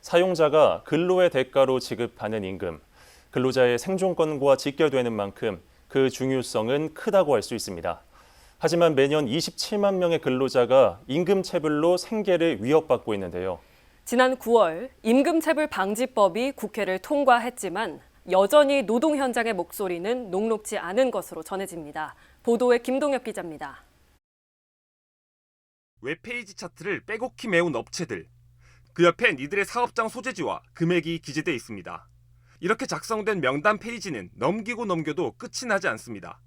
사용자가 근로의 대가로 지급하는 임금, 근로자의 생존권과 직결되는 만큼 그 중요성은 크다고 할 수 있습니다. 하지만 매년 27만 명의 근로자가 임금체불로 생계를 위협받고 있는데요. 지난 9월 임금체불 방지법이 국회를 통과했지만 여전히 노동 현장의 목소리는 녹록지 않은 것으로 전해집니다. 보도에 김동엽 기자입니다. 웹페이지 차트를 빼곡히 메운 업체들. 그 옆엔 이들의 사업장 소재지와 금액이 기재돼 있습니다. 이렇게 작성된 명단 페이지는 넘기고 넘겨도 끝이 나지 않습니다.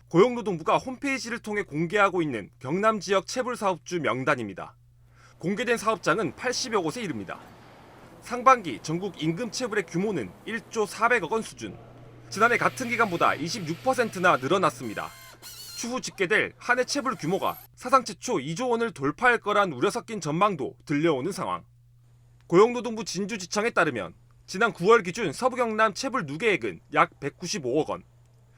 고용노동부가 홈페이지를 통해 공개하고 있는 경남 지역 체불 사업주 명단입니다. 공개된 사업장은 80여 곳에 이릅니다. 상반기 전국 임금 체불의 규모는 1조 400억 원 수준. 지난해 같은 기간보다 26%나 늘어났습니다. 추후 집계될 한 해 체불 규모가 사상 최초 2조 원을 돌파할 거란 우려 섞인 전망도 들려오는 상황. 고용노동부 진주지청에 따르면 지난 9월 기준 서부 경남 체불 누계액은 약 195억 원.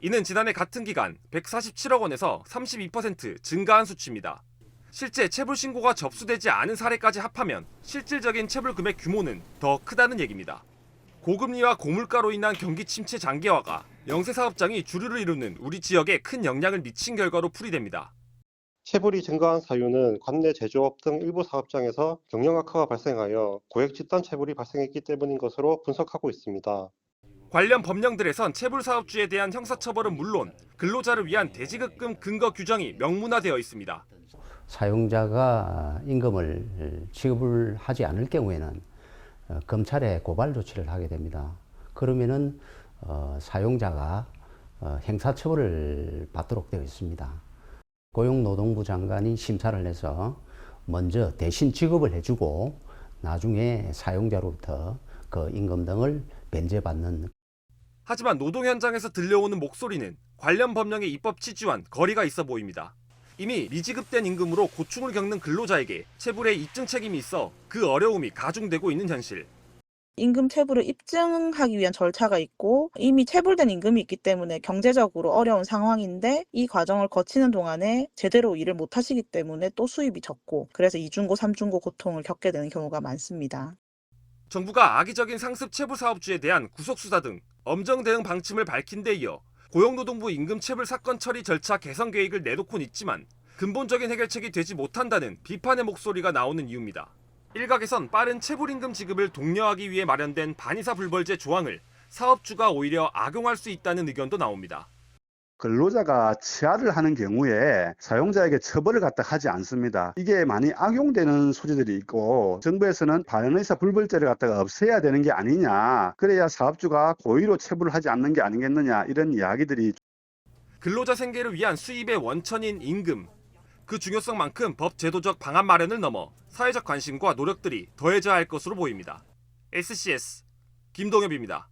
이는 지난해 같은 기간 147억 원에서 32% 증가한 수치입니다. 실제 체불 신고가 접수되지 않은 사례까지 합하면 실질적인 체불 금액 규모는 더 크다는 얘기입니다. 고금리와 고물가로 인한 경기 침체 장기화가 영세 사업장이 주류를 이루는 우리 지역에 큰 영향을 미친 결과로 풀이됩니다. 체불이 증가한 사유는 관내 제조업 등 일부 사업장에서 경영 악화가 발생하여 고액 집단 체불이 발생했기 때문인 것으로 분석하고 있습니다. 관련 법령들에선 체불 사업주에 대한 형사처벌은 물론 근로자를 위한 대지급금 근거 규정이 명문화되어 있습니다. 사용자가 임금을 지급을 하지 않을 경우에는 검찰에 고발 조치를 하게 됩니다. 그러면은 사용자가 형사처벌을 받도록 되어 있습니다. 고용노동부 장관이 심사를 해서 먼저 대신 지급을 해주고 나중에 사용자로부터 그 임금 등을 변제받는. 하지만 노동 현장에서 들려오는 목소리는 관련 법령의 입법 취지와는 거리가 있어 보입니다. 이미 미지급된 임금으로 고충을 겪는 근로자에게 체불의 입증 책임이 있어 그 어려움이 가중되고 있는 현실. 임금 체불을 입증하기 위한 절차가 있고 이미 체불된 임금이 있기 때문에 경제적으로 어려운 상황인데 이 과정을 거치는 동안에 제대로 일을 못 하시기 때문에 또 수입이 적고 그래서 이중고, 삼중고 고통을 겪게 되는 경우가 많습니다. 정부가 악의적인 상습 체불 사업주에 대한 구속수사 등 엄정 대응 방침을 밝힌 데 이어 고용노동부 임금 체불 사건 처리 절차 개선 계획을 내놓곤 있지만 근본적인 해결책이 되지 못한다는 비판의 목소리가 나오는 이유입니다. 일각에선 빠른 체불임금 지급을 독려하기 위해 마련된 반의사 불벌제 조항을 사업주가 오히려 악용할 수 있다는 의견도 나옵니다. 근로자가 치아를 하는 경우에 사용자에게 처벌을 갖다 하지 않습니다. 이게 많이 악용되는 소지들이 있고 정부에서는 반의사 불벌제를 갖다가 없애야 되는 게 아니냐. 그래야 사업주가 고의로 체불을 하지 않는 게 아니겠느냐 이런 이야기들이. 근로자 생계를 위한 수입의 원천인 임금. 그 중요성만큼 법 제도적 방안 마련을 넘어 사회적 관심과 노력들이 더해져야 할 것으로 보입니다. SCS 김동엽입니다.